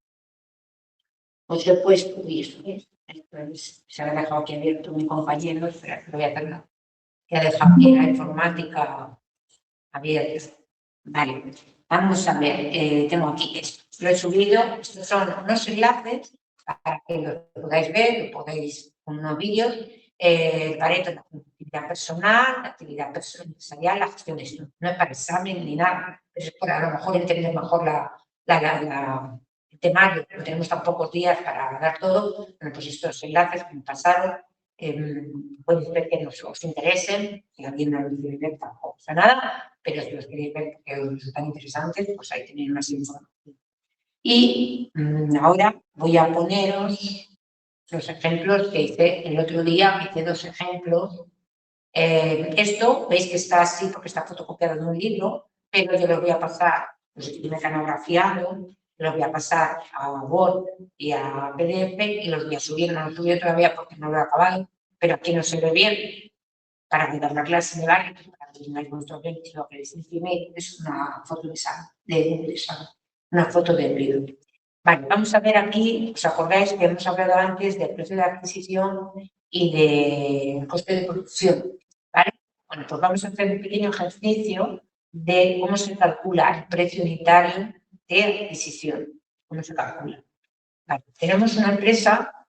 os he puesto, y esto se ha dejado aquí abierto mi compañero, espera, lo voy a hacer, que ha dejado aquí la informática abierta. Vale, vamos a ver, tengo aquí esto, lo he subido, estos son unos enlaces para que lo podáis ver, lo podéis con unos vídeos, Pareto, la actividad personal, la actividad empresarial, la gestión de esto. No es para examen ni nada, pero es para a lo mejor entender mejor el temario, no tenemos tan pocos días para dar todo. Bueno, pues estos enlaces que me pasaron, podéis ver que os interesen, si alguien no lo quiere ver tampoco pasa nada, pero si los queréis ver porque os resultan interesantes, pues ahí tenéis más información. Y ahora voy a poneros los ejemplos que hice el otro día, hice 2 ejemplos. Esto, veis que está así porque está fotocopiado de un libro, pero yo lo voy a pasar, los estoy mecanografiando, los voy a pasar a Word y a PDF y los voy a subir, no los he subido todavía porque no lo he acabado, pero aquí no se ve bien, para que la clase me vale, para que tengáis vuestro bien, si lo queréis imprimir, es una foto una foto del libro. Vale, vamos a ver aquí, ¿os acordáis que hemos hablado antes del precio de adquisición y del coste de producción? ¿Vale? Bueno, pues vamos a hacer un pequeño ejercicio de cómo se calcula el precio unitario de adquisición. ¿Cómo se calcula? Vale, tenemos una empresa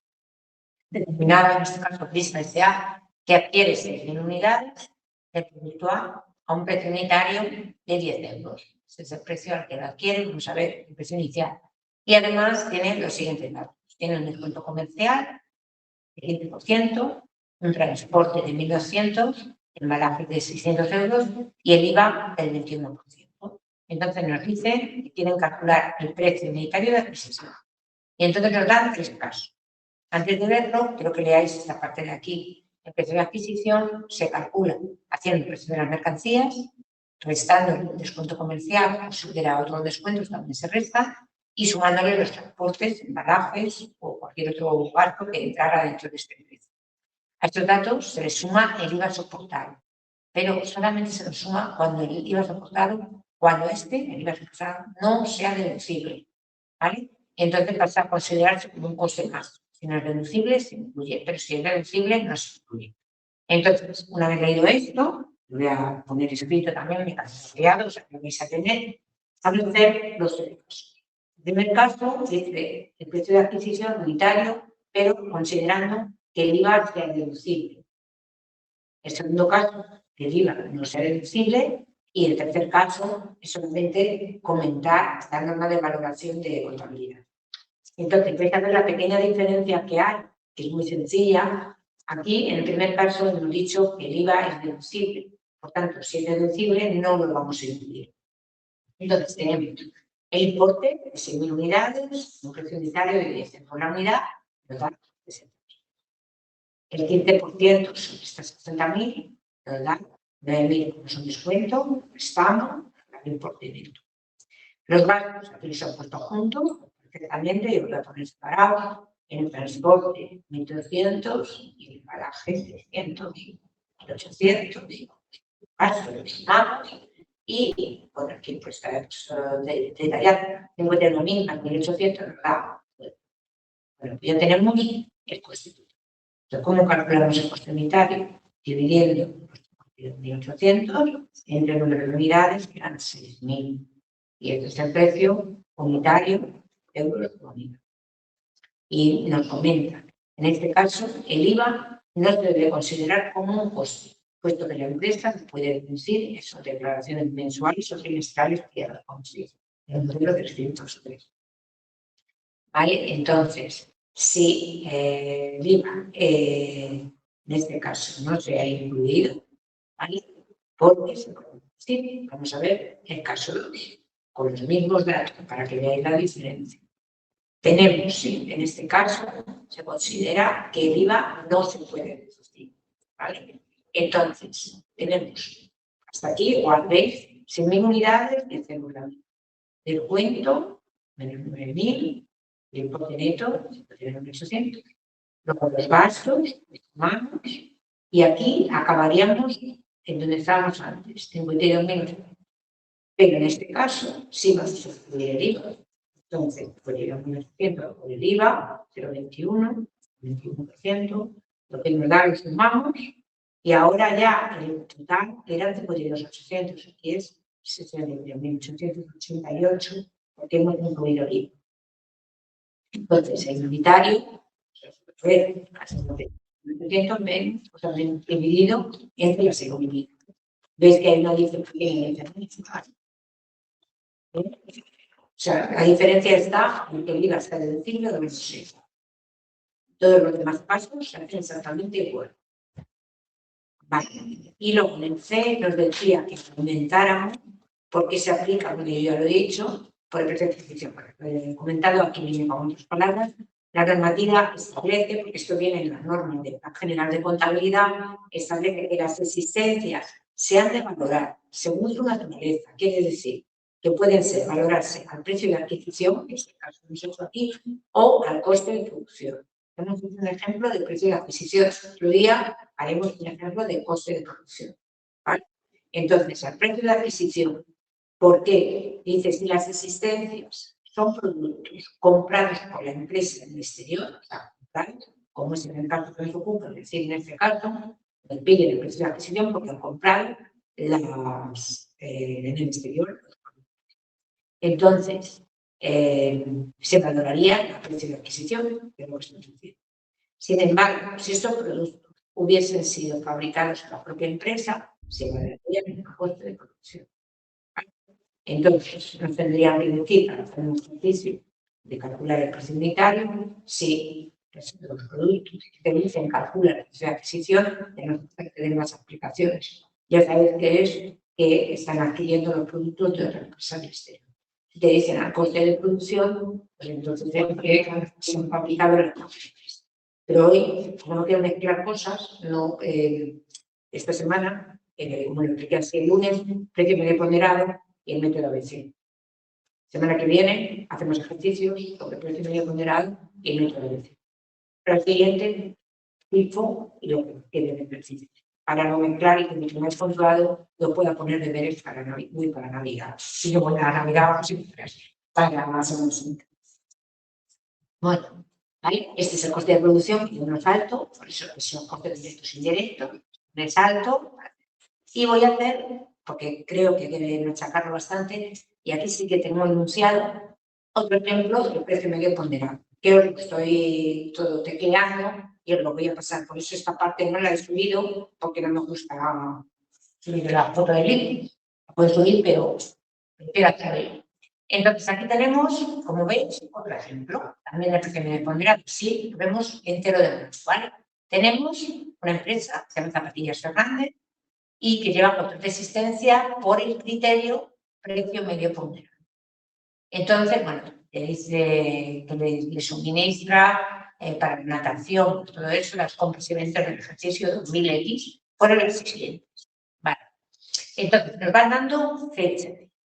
determinada, en este caso Prisma S.A., que adquiere 6.000 unidades de producto a un precio unitario de 10 euros. Ese es el precio al que lo adquiere, vamos a ver el precio inicial. Y además tiene los siguientes datos. Tiene un descuento comercial del 15%, un transporte de 1.200, embalaje de 600 euros y el IVA del 21%. Entonces nos dice que tienen que calcular el precio unitario de adquisición. Y entonces nos dan 3 casos. Antes de verlo, quiero que leáis esta parte de aquí. El precio de adquisición se calcula haciendo el precio de las mercancías, restando el descuento comercial, o si hubiera otros descuentos también se resta, y sumándole los transportes, embalajes o cualquier otro barco que entrara dentro de este precio. A estos datos se les suma el IVA soportado, pero solamente se les suma cuando el IVA soportado, el IVA soportado, no sea deducible, ¿vale? Entonces pasa a considerarse como un coste más. Si no es deducible, se incluye, pero si es deducible, no se incluye. Entonces, una vez leído esto, lo voy a poner escrito también, mi caso o sea, que vais a tener, establecer los casos. En primer caso, dice el precio de adquisición unitario, pero considerando que el IVA sea deducible. El segundo caso, que el IVA no sea deducible. Y el tercer caso es solamente comentar la norma de valoración de contabilidad. Entonces, vais a ver la pequeña diferencia que hay, que es muy sencilla. Aquí, en el primer caso, hemos dicho que el IVA es deducible. Por tanto, si es deducible, no lo vamos a incluir. Entonces, tenemos el importe de 6.000 unidades, un precio unitario de 10 por la unidad, ¿verdad? El 15% son estas 60.000, ¿verdad? 9.000 como es un descuento, estamos, el importe neto. Los gastos, aquí los he puesto juntos, perfectamente, yo lo voy a poner separado, en el transporte 1.200 y el embalaje 600 y 800, gastos y, bueno, aquí pues está detallado, 51.000 a 1.800, ¿verdad? Bueno, ya tenemos el coste. Entonces, ¿cómo calculamos el coste unitario? Dividiendo 1.800 entre el número de unidades, que eran 6.000. Y este es el precio unitario, euros por unidad. Y nos comenta, en este caso, el IVA no se debe considerar como un coste, puesto que la empresa puede deducir esos declaraciones mensuales o trimestrales que ya consigue, el modelo 303. ¿Vale? Entonces, si el IVA, en este caso, no se ha incluido, ¿vale? Porque se puede deducir. Vamos a ver el caso 2. Con los mismos datos para que veáis la diferencia. Tenemos, sí, en este caso, se considera que el IVA no se puede deducir, ¿vale? Entonces, tenemos hasta aquí, igual veis, 100.000 unidades, 10 euros la unidad. Descuento, menos 9.000, el importe neto, 1.800. Luego los gastos, sumamos, Y aquí acabaríamos en donde estábamos antes, 52.000. Pero en este caso sí vamos a excluir el IVA. Entonces, podríamos haciendo por el IVA, 0,21, 21%, lo que nos da lo sumamos, y ahora ya el total era 52.800, aquí es 63.888, porque hemos incluido el IVA. Entonces, el unitario fue casi 900 menos, o sea, dividido entre las economías. ¿Ves que hay una diferencia? O sea, la diferencia está en que el IVA está deducible de 26. Todos los demás pasos se hacen exactamente igual. Vale. Y luego en el C nos decía que aumentáramos porque se aplica, bueno, yo ya lo he dicho, por el precio de adquisición. Lo he comentado aquí mismo con otras palabras. La normativa establece, porque esto viene en la norma del Plan General de Contabilidad, establece que las existencias se han de valorar según su naturaleza. Quiere decir que pueden valorarse al precio de adquisición, en este caso nosotros aquí, o al coste de producción. Tenemos un ejemplo de precio de adquisición. Otro día haremos un ejemplo de coste de producción. ¿Vale? Entonces, al precio de adquisición, ¿por qué? Dice, si las existencias son productos comprados por la empresa en el exterior, o sea, comprados, como es en el caso que nos ocupa, es decir, en este caso, me piden el precio de adquisición porque han comprado en el exterior. Entonces, se valoraría el precio de adquisición de lo que estamos diciendo. Sin embargo, si estos productos hubiesen sido fabricados por la propia empresa, se valoraría el coste de producción. Entonces, nos tendrían que decir, para hacer un ejercicio de calcular el precio unitario, si los productos que dicen calcular el precio de adquisición, tenemos que tener las aplicaciones. Ya sabéis que es que están adquiriendo los productos de otra empresa del exterior. Si te dicen al coste de producción, pues entonces siempre son fabricados los productos. Pero hoy, como no quiero mezclar cosas, no, esta semana, como lo expliqué así el lunes, precio medio ponderado y el método ABC. Semana que viene hacemos ejercicios sobre precio medio ponderado y el método ABC. Para el siguiente, FIFO y lo que quede en el ejercicio. Para no mezclar y que mi primer controlado lo pueda poner deberes para Navidad. Si yo voy a Navidad, vamos a para la semana siguiente. Bueno, ¿vale? Este es el coste de producción, que no es alto, por eso son costes directos e indirectos, no es alto. Y voy a hacer, porque creo que hay que machacarlo bastante, y aquí sí que tengo enunciado otro ejemplo del precio medio ponderado, que os lo estoy todo tecleando y os lo voy a pasar. Por eso esta parte no la he subido, porque no me gusta subir la foto del libro. La puedo subir, pero prefiero hacerlo. Entonces, aquí tenemos, como veis, otro ejemplo. También el precio medio ponderado. Sí, lo vemos entero de mucho, ¿vale? Tenemos una empresa, que se llama Zapatillas Fernández, y que lleva control de existencia por el criterio precio medio ponderado. Entonces, bueno, dice que le suministra para natación, todo eso, las compras y ventas del ejercicio 2000X por el siguientes. Vale. Entonces, nos van dando fechas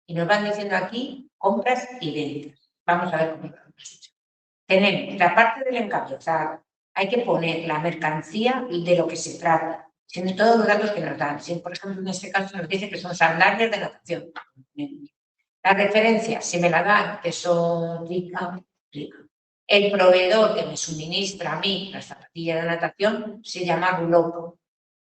y nos van diciendo aquí compras y ventas. Vamos a ver cómo lo hemos hecho. Tenemos la parte del encabezado, o sea, hay que poner la mercancía de lo que se trata. Tiene todos los datos que nos dan. Si, por ejemplo, en este caso nos dice que son sandalias de natación. La referencia, si me la dan, que son rica. El proveedor que me suministra a mí las zapatillas de natación se llama Rulopo.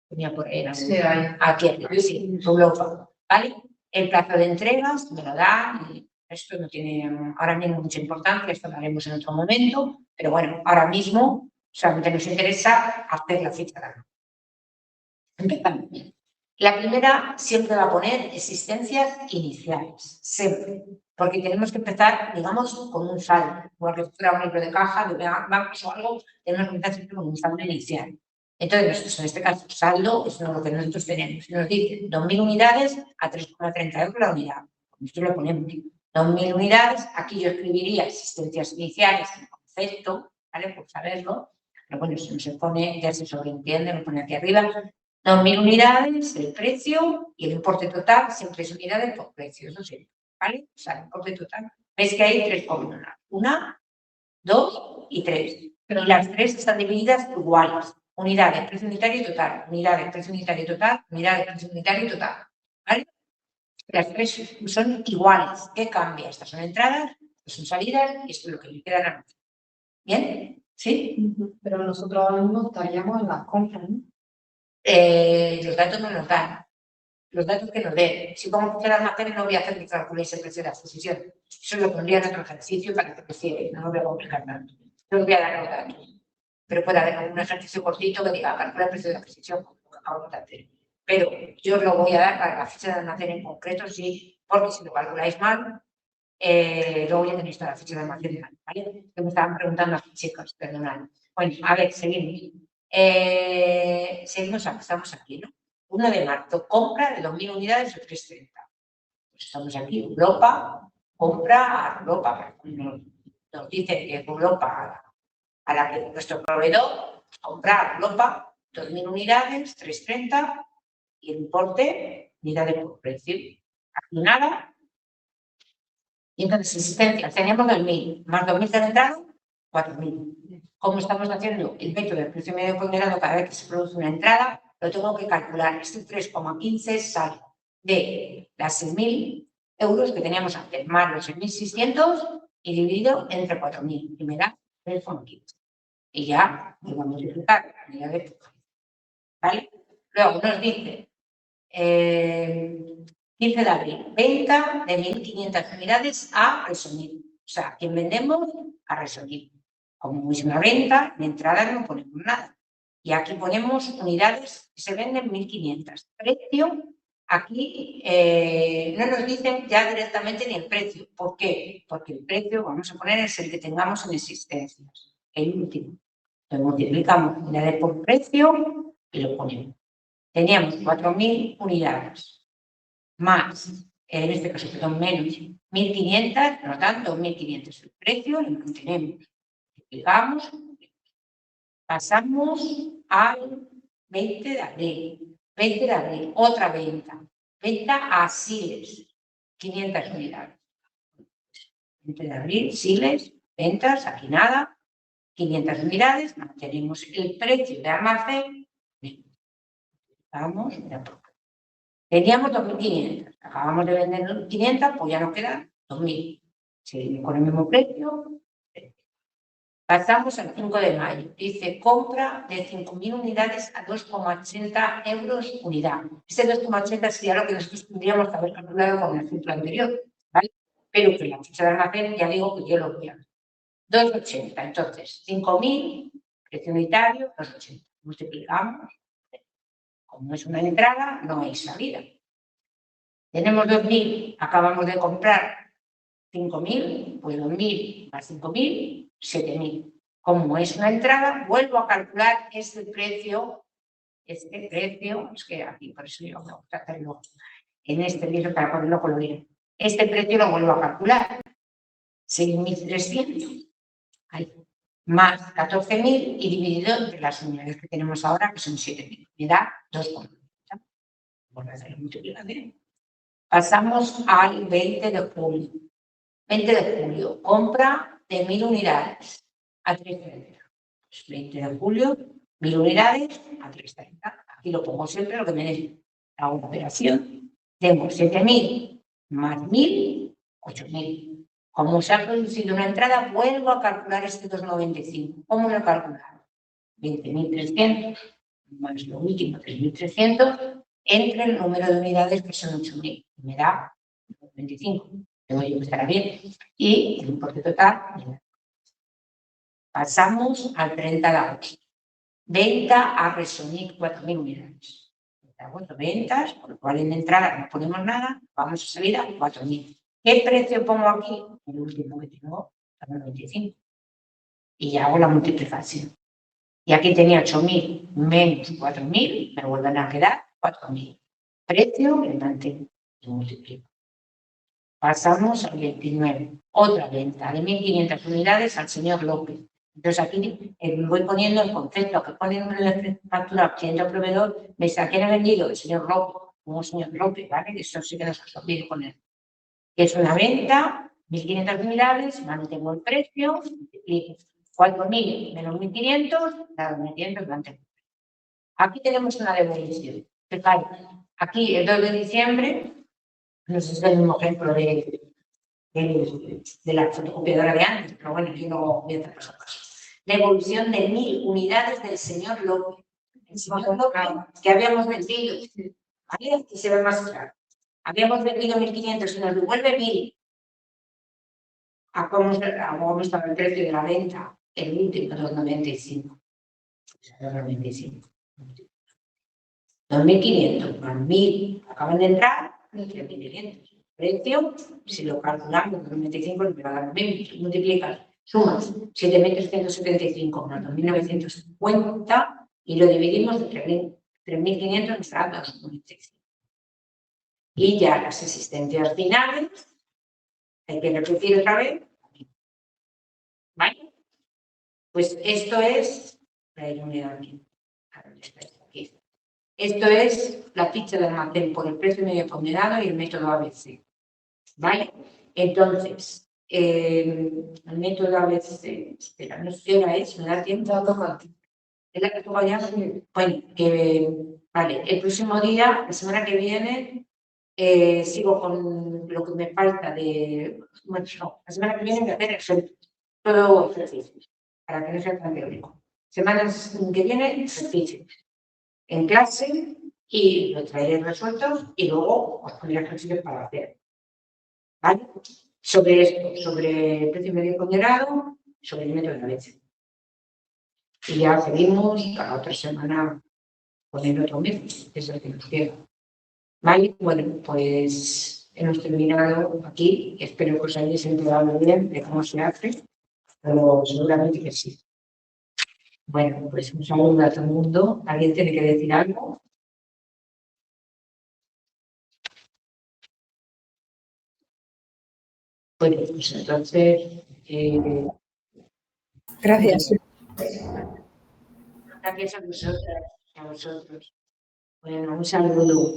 Tenía por ahí, aquí, sí, Rulopo. ¿Vale? El plazo de entregas me lo dan. Esto no tiene ahora mismo mucha importancia, esto lo haremos en otro momento. Pero bueno, ahora mismo solamente nos interesa hacer la ficha de la. Empezamos. La primera siempre va a poner existencias iniciales, siempre, porque tenemos que empezar, digamos, con un saldo, igual que fuera un libro de caja, de bancos o algo, tenemos que empezar siempre con un saldo inicial. Entonces, nosotros, en este caso, saldo es lo que nosotros tenemos. Nos dice 2.000 unidades a 3,30 euros la unidad. Nosotros lo ponemos 2.000 unidades, aquí yo escribiría existencias iniciales en concepto, ¿vale? Por saberlo, pero bueno, si no se pone, ya se sobreentiende, lo pone aquí arriba. 2.000 unidades, el precio y el importe total, siempre es unidades por precio, eso sí, ¿vale? O sea, el importe total. Veis que hay tres columnas, 1, 2 y 3. Pero las tres están divididas iguales. unidades, precio unitario total, unidades, precio unitario total, unidades, precio unitario total. ¿Vale? Las tres son iguales. ¿Qué cambia? Estas son entradas, estas son salidas y esto es lo que le queda a la. ¿Bien? ¿Sí? Pero nosotros ahora mismo estaríamos en las compras, ¿no? Los datos no nos dan. Los datos que nos den. Si pongo que el almacén no voy a hacer que calculéis el precio de la adquisición. Eso lo pondría en otro ejercicio para que prefiere. No lo voy a complicar tanto. No os voy a dar los datos. Pero puede haber algún ejercicio cortito que diga calcular el precio de la adquisición, como lo acabamos de hacer. Pero yo os lo voy a dar para la fecha de almacén en concreto, sí, porque si lo calculáis mal, luego ya tenéis toda la fecha de almacén mal, ¿vale? Que me estaban preguntando aquí, chicos, perdonad. Bueno, a ver, seguimos. Seguimos, estamos aquí, ¿no? 1 de marzo, compra de 2.000 unidades de 330. Pues estamos aquí, Europa, compra a Europa. Nos dice que Europa, a la que nuestro proveedor compra a Europa 2.000 unidades, 330, y el importe, unidades por precio. Aquí nada. Y entonces, existencias, teníamos 2.000, más 2.000 de entrada, 4.000. ¿Cómo estamos haciendo el método del precio medio ponderado cada vez que se produce una entrada? Lo tengo que calcular. Este 3,15 sale de las 6.000 euros que teníamos antes, más los 6.600 y dividido entre 4.000. Y me da 3,15. Y ya voy a multiplicar. ¿Vale? Luego nos dice 15 de abril, venta de 1.500 unidades a Resonil. O sea, quien vendemos a Resonil. Como es una venta, de entrada no ponemos nada. Y aquí ponemos unidades que se venden 1.500. Precio, aquí no nos dicen ya directamente ni el precio. ¿Por qué? Porque el precio, vamos a poner, es el que tengamos en existencias. El último. Entonces multiplicamos unidades por precio y lo ponemos. Teníamos 4.000 unidades. Más, en este caso, perdón, menos 1.500, nos dan 2.500. El precio lo mantenemos. Multiplicamos. Pasamos al 20 de abril. 20 de abril, otra venta. Venta a Siles, 500 unidades. 20 de abril, Siles, ventas, aquí nada, 500 unidades, mantenemos el precio de almacén. Vamos, teníamos 2.500, acabamos de vender 1.500, pues ya nos quedan 2.000. Seguimos con el mismo precio. Pasamos al 5 de mayo. Dice compra de 5.000 unidades a 2,80 euros unidad. Este 2,80 sería lo que nosotros tendríamos que haber calculado con el ejemplo anterior, ¿vale? Pero que la ficha de almacén, ya digo que yo lo voy a ver. 2,80. Entonces, 5.000, precio unitario, 2,80. Multiplicamos. Como es una entrada, no hay salida. Tenemos 2.000, acabamos de comprar 5.000, pues 2.000 más 5.000, 7.000. Como es una entrada, vuelvo a calcular este precio, es que aquí, por eso yo me gusta hacerlo en este libro para ponerlo colorido. Este precio lo vuelvo a calcular, 6.300, más 14.000 y dividido entre las unidades que tenemos ahora, que son 7.000, me da 2,90. Voy a hacer la multiplicación. Pasamos al 20 de julio. 20 de julio, compra de 1.000 unidades a 3,30. Pues 20 de julio, 1.000 unidades a 3,30. Aquí lo pongo siempre lo que me dé la operación. Tengo 7.000 más 1.000, 8.000. Como se ha producido una entrada, vuelvo a calcular este 2,95. ¿Cómo lo he calculado? 20.300 más lo último, 3.300, entre el número de unidades que son 8.000. Me da 25. Tengo yo que estar bien. Y el importe total. Pasamos al 30 de agosto. Venta a Resonic, 4.000 unidades. Ventas, por lo cual en entrada no ponemos nada, vamos a salir a 4.000. ¿Qué precio pongo aquí? El último que tengo, 25. Y ya hago la multiplicación. Y aquí tenía 8.000 menos 4.000, me vuelven a quedar 4.000. Precio que mantengo y multiplico. Pasamos al 29. Otra venta de 1.500 unidades al señor López. Entonces aquí voy poniendo el concepto que pone en la factura cliente o proveedor. Me dice, ¿a quién ha vendido? El señor López. Como señor López, ¿vale? Eso sí que nos ha olvidado poner. Es una venta, 1.500 unidades, mantengo el precio, multiplico 4.000 menos 1.500, dado 1.500, mantengo. Aquí tenemos una devolución. Fijaros, aquí el 2 de diciembre, no sé si es el mismo ejemplo de la fotocopiadora de antes, pero bueno, yo no voy a hacer paso a paso. Devolución de 1.000 unidades del señor López. El señor López que habíamos vendido. ¿Vale? Aquí se ve más claro. Habíamos vendido 1.500 y nos devuelve 1.000. ¿A cómo estaba el precio de la venta? El último, 2,95. 2,95. 2.500 más 1.000 acaban de entrar, 3.500. Precio, si lo calculamos, 2,95 nos va a dar lo mismo. Multiplicas, sumas 7.375 más 2.950 y lo dividimos de 3.500 nos da 2,95. Y ya las existencias finales, hay que repetir otra vez. ¿Vale? Pues esto es la unidad aquí. Esto es la ficha de almacén por el precio medio ponderado y el método ABC. ¿Vale? Entonces, el método ABC, espera, no sé qué hora es, me da tiempo. ¿Es la que toca ya? Bueno, vale, el próximo día, la semana que viene, sigo con lo que me falta de. Bueno, no, la semana que viene voy a hacer todo ejercicios, para que no sea tan teórico. Semanas que viene, ejercicios en clase y lo traeré resueltos y luego os pondré ejercicios para hacer. ¿Vale? Sobre esto, sobre el precio medio ponderado, sobre el método de la leche. Y ya seguimos a otra semana con el otro mes, que es el que nos queda. ¿Vale? Bueno, pues hemos terminado aquí. Espero que os hayáis enterado bien de cómo se hace, pero seguramente que sí. Bueno, pues un saludo a todo el mundo. ¿Alguien tiene que decir algo? Bueno, pues entonces. Gracias. Gracias a vosotras, a vosotros. Bueno, un saludo.